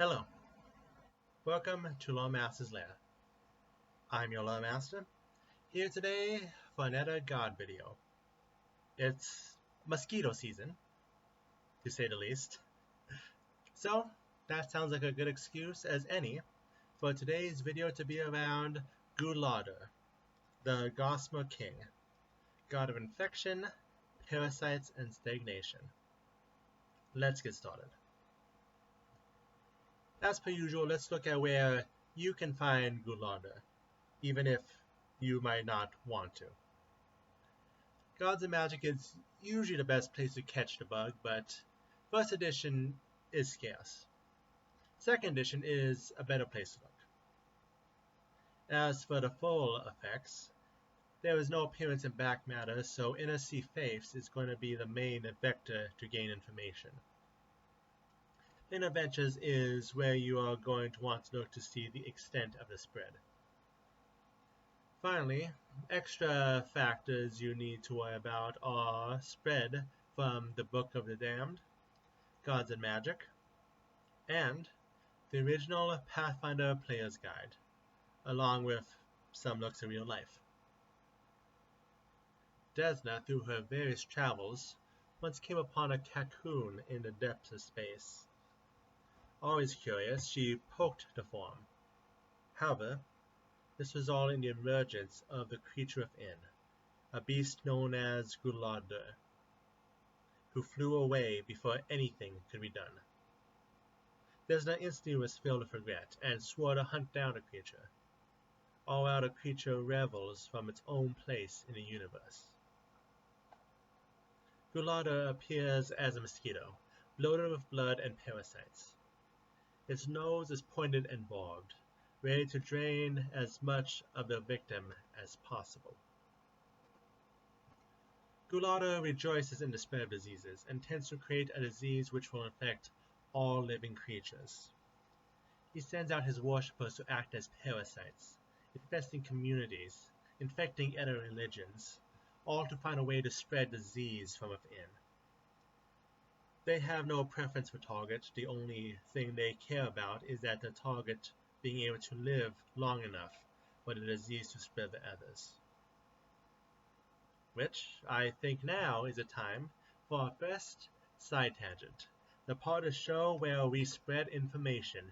Hello, welcome to Loremaster's Lair. I'm your Loremaster, here today for another god video. It's mosquito season, to say the least. So, that sounds like a good excuse as any for today's video to be around Ghlaunder, the Gossamer King, god of infection, parasites, and stagnation. Let's get started. As per usual, let's look at where you can find Ghlaunder, even if you might not want to. Gods and Magic is usually the best place to catch the bug, but first edition is scarce. Second edition is a better place to look. As for the full effects, there is no appearance in back matter, so Inner Sea Faiths is going to be the main vector to gain information. Inner Ventures is where you are going to want to look to see the extent of the spread. Finally, extra factors you need to worry about are spread from the Book of the Damned, Gods and Magic, and the original Pathfinder Player's Guide, along with some looks in real life. Desna, through her various travels, once came upon a cocoon in the depths of space. Always curious, she poked the form. However, this was all in the emergence of the creature within, a beast known as Ghlaunder, who flew away before anything could be done. Desna instantly was filled with regret and swore to hunt down the creature, all while the creature revels from its own place in the universe. Ghlaunder appears as a mosquito, bloated with blood and parasites. Its nose is pointed and barbed, ready to drain as much of the victim as possible. Ghlaunder rejoices in the spread of diseases and tends to create a disease which will infect all living creatures. He sends out his worshippers to act as parasites, infesting communities, infecting other religions, all to find a way to spread disease from within. They have no preference for target. The only thing they care about is that the target being able to live long enough for the disease to spread to others. Which, I think now is a time for our first side tangent, the part of the show where we spread information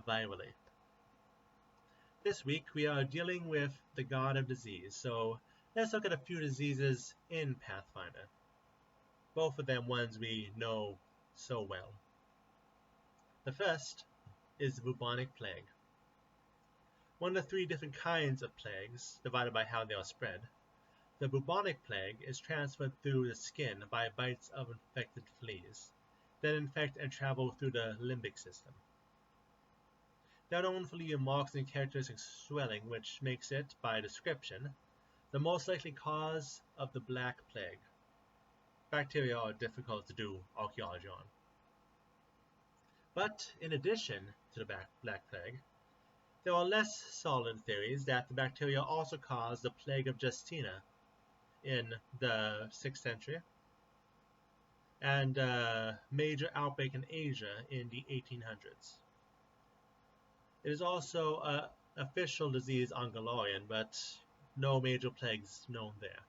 virally. This week we are dealing with the god of disease, so let's look at a few diseases in Pathfinder. Both of them ones we know so well. The first is the bubonic plague. One of the three different kinds of plagues, divided by how they are spread. The bubonic plague is transferred through the skin by bites of infected fleas, then infect and travel through the limbic system. They are known for leaving marks and characteristic swelling, which makes it, by description, the most likely cause of the Black Plague. Bacteria are difficult to do archaeology on. But in addition to the Black Plague, there are less solid theories that the bacteria also caused the Plague of Justina in the 6th century, and a major outbreak in Asia in the 1800s. It is also an official disease on Ghlaunder, but no major plagues known there.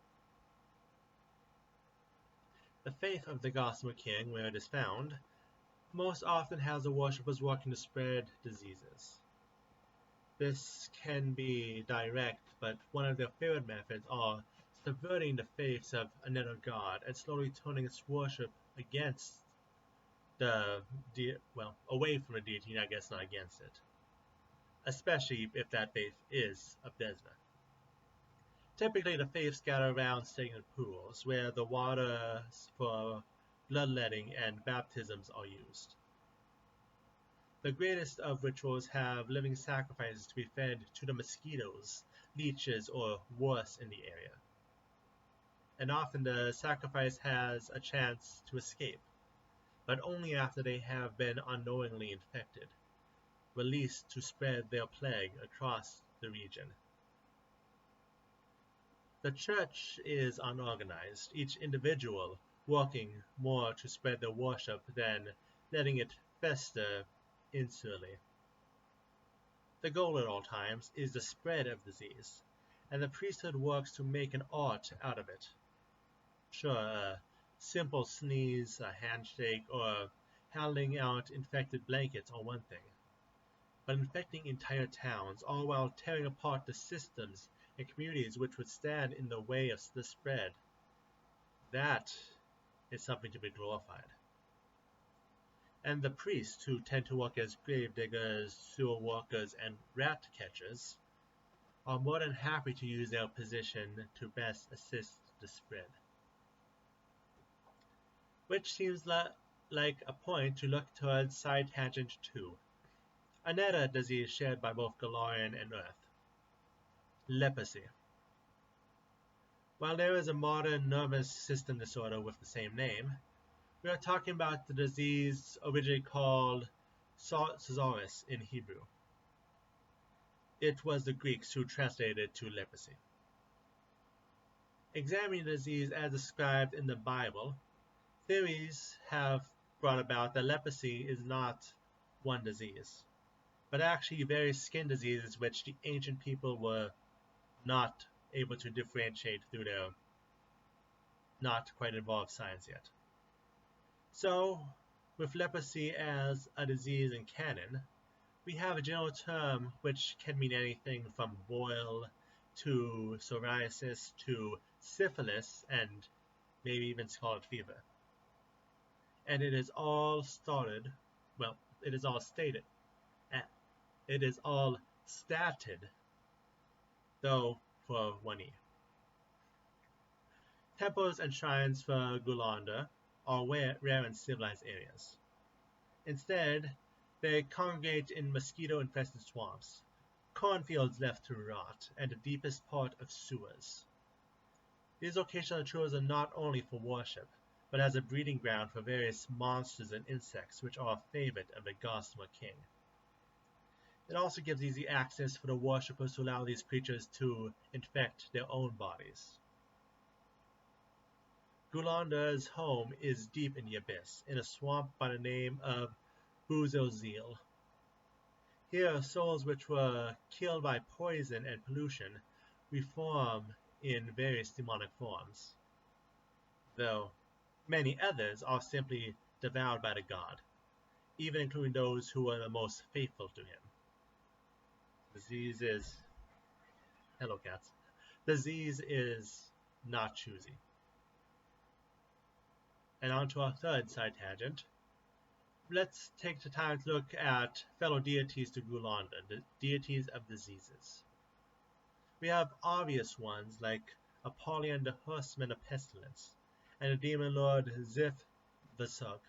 The faith of the Gossamer King, where it is found, most often has the worshippers working to spread diseases. This can be direct, but one of their favorite methods are subverting the faiths of another god and slowly turning its worship against away from the deity, I guess not against it. Especially if that faith is of Desna. Typically, the faiths gather around stagnant pools, where the water for bloodletting and baptisms are used. The greatest of rituals have living sacrifices to be fed to the mosquitoes, leeches, or worse in the area. And often the sacrifice has a chance to escape, but only after they have been unknowingly infected, released to spread their plague across the region. The church is unorganized, each individual working more to spread their worship than letting it fester insularly. The goal at all times is the spread of disease, and the priesthood works to make an art out of it. Sure, a simple sneeze, a handshake, or handing out infected blankets are one thing, but infecting entire towns, all while tearing apart the systems and communities which would stand in the way of the spread, that is something to be glorified. And the priests, who tend to work as grave diggers, sewer workers, and rat catchers, are more than happy to use their position to best assist the spread. Which seems like a point to look towards Side Tangent 2, another disease shared by both Ghlaunder and Earth. Leprosy. While there is a modern nervous system disorder with the same name, we are talking about the disease originally called psoriasis in Hebrew. It was the Greeks who translated it to leprosy. Examining the disease as described in the Bible, theories have brought about that leprosy is not one disease, but actually various skin diseases which the ancient people were not able to differentiate through their not quite evolved science yet. So, with leprosy as a disease in canon, we have a general term which can mean anything from boil to psoriasis to syphilis and maybe even scarlet fever. And it is all stated, though for one E. Temples and shrines for Ghlaunder are rare in civilized areas. Instead, they congregate in mosquito-infested swamps, cornfields left to rot, and the deepest part of sewers. These occasional tours are not only for worship, but as a breeding ground for various monsters and insects which are a favorite of the Gossamer King. It also gives easy access for the worshippers to allow these creatures to infect their own bodies. Ghlaunder's home is deep in the abyss, in a swamp by the name of Buzozil. Here, souls which were killed by poison and pollution reform in various demonic forms, though many others are simply devoured by the god, even including those who are the most faithful to him. Disease is not choosy. And on to our third side tangent. Let's take the time to look at fellow deities to Ghlaunder, the deities of diseases. We have obvious ones like Apollyon the horseman of pestilence, and the demon lord Zith-Vasog.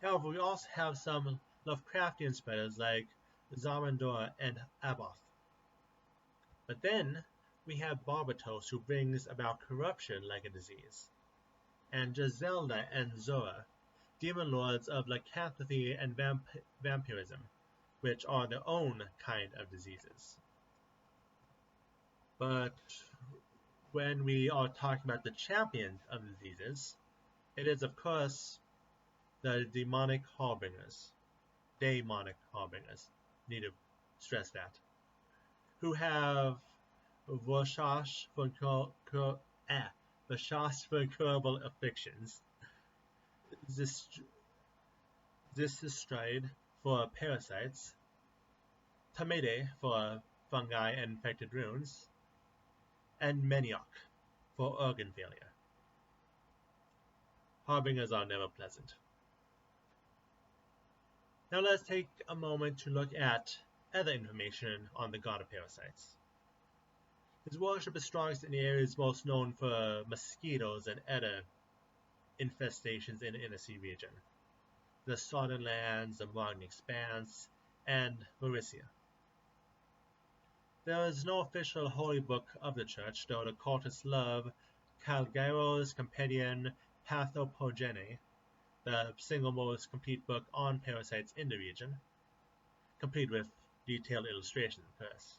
However, we also have some Lovecraftian spreaders like Zarandor and Aboth. But then we have Barbatos, who brings about corruption like a disease, and Giselda and Zora, demon lords of lycanthropy and vampirism, which are their own kind of diseases. But when we are talking about the champion of diseases, it is of course the demonic harbingers. Need to stress that. Who have Vashash for incurable afflictions, Zisistride for parasites, Tamede for fungi and infected runes, and Maniok for organ failure. Harbingers are never pleasant. Now let's take a moment to look at other information on the god of parasites. His worship is strongest in the areas most known for mosquitoes and other infestations in the inner sea region, the southern lands, the Margin Expanse, and Mauricia. There is no official holy book of the church, though the cultists love Calgairo's Companion Pathopogeny, the single most complete book on parasites in the region, complete with detailed illustrations, of course.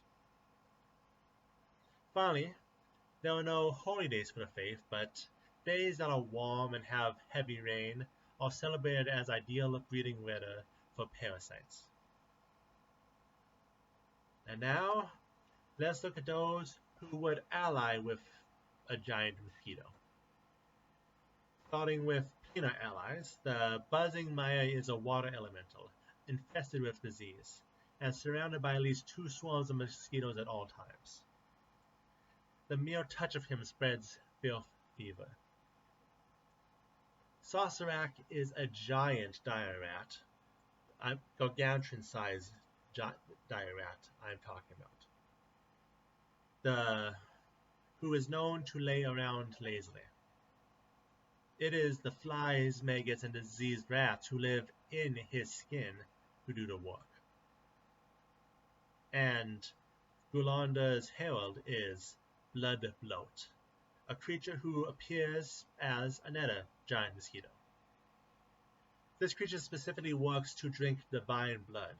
Finally, there are no holy days for the faith, but days that are warm and have heavy rain are celebrated as ideal breeding weather for parasites. And now, let's look at those who would ally with a giant mosquito. Starting with planar allies, the buzzing Maya is a water elemental, infested with disease, and surrounded by at least 2 swarms of mosquitoes at all times. The mere touch of him spreads filth fever. Saserac is a giant dire rat, gargantuan-sized dire rat I'm talking about, who is known to lay around lazily. It is the flies, maggots, and diseased rats who live in his skin who do the work. And Ghlaunder's herald is Blood Bloat, a creature who appears as another giant mosquito. This creature specifically works to drink divine blood,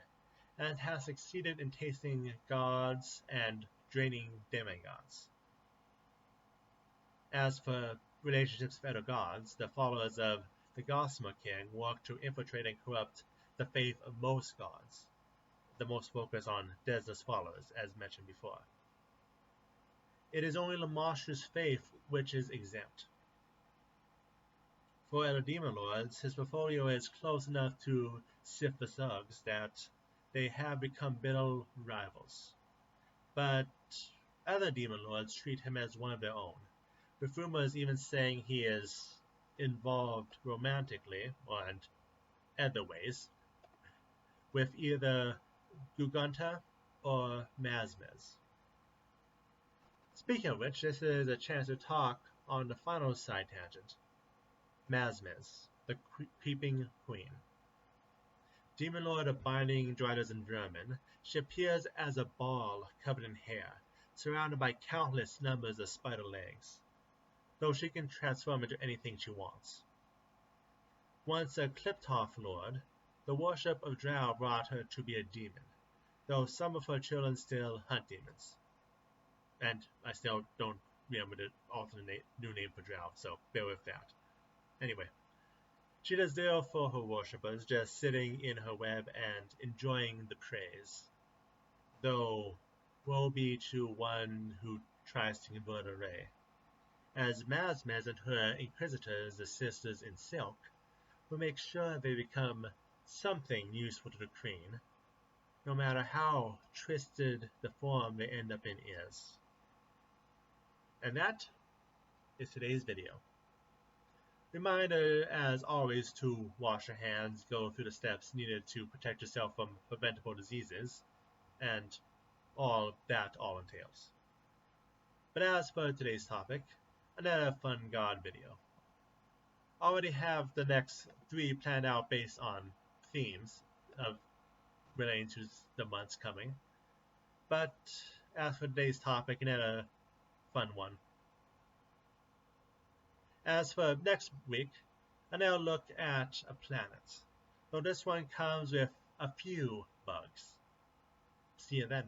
and has succeeded in tasting gods and draining demigods. As for relationships with other gods, the followers of the Gossamer King work to infiltrate and corrupt the faith of most gods, the most focus on Desna's followers, as mentioned before. It is only Loremaster's faith which is exempt. For other demon lords, his portfolio is close enough to sift the thugs that they have become bitter rivals. But other demon lords treat him as one of their own, with rumors even saying he is involved romantically, and other ways, with either Ghlaunder or Mazmez. Speaking of which, this is a chance to talk on the final side tangent. Mazmez, the Creeping Queen. Demon Lord of Binding, Driders, and Vermin, she appears as a ball covered in hair, surrounded by countless numbers of spider legs, though she can transform into anything she wants. Once a Cliptoff Lord, the worship of Drow brought her to be a demon, though some of her children still hunt demons. And I still don't remember the alternate new name for Drow, so bear with that. Anyway, she does there for her worshippers, just sitting in her web and enjoying the praise. Though, woe be to one who tries to convert a ray, as Mazmez and her inquisitors, the Sisters in Silk, will make sure they become something useful to the Queen, no matter how twisted the form they end up in is. And that is today's video. Reminder, as always, to wash your hands, go through the steps needed to protect yourself from preventable diseases, and all that all entails. But as for today's topic, another fun god video. Already have the next 3 planned out based on themes of relating to the months coming. But as for today's topic, another fun one. As for next week, another look at a planet, though this one comes with a few bugs. See you then.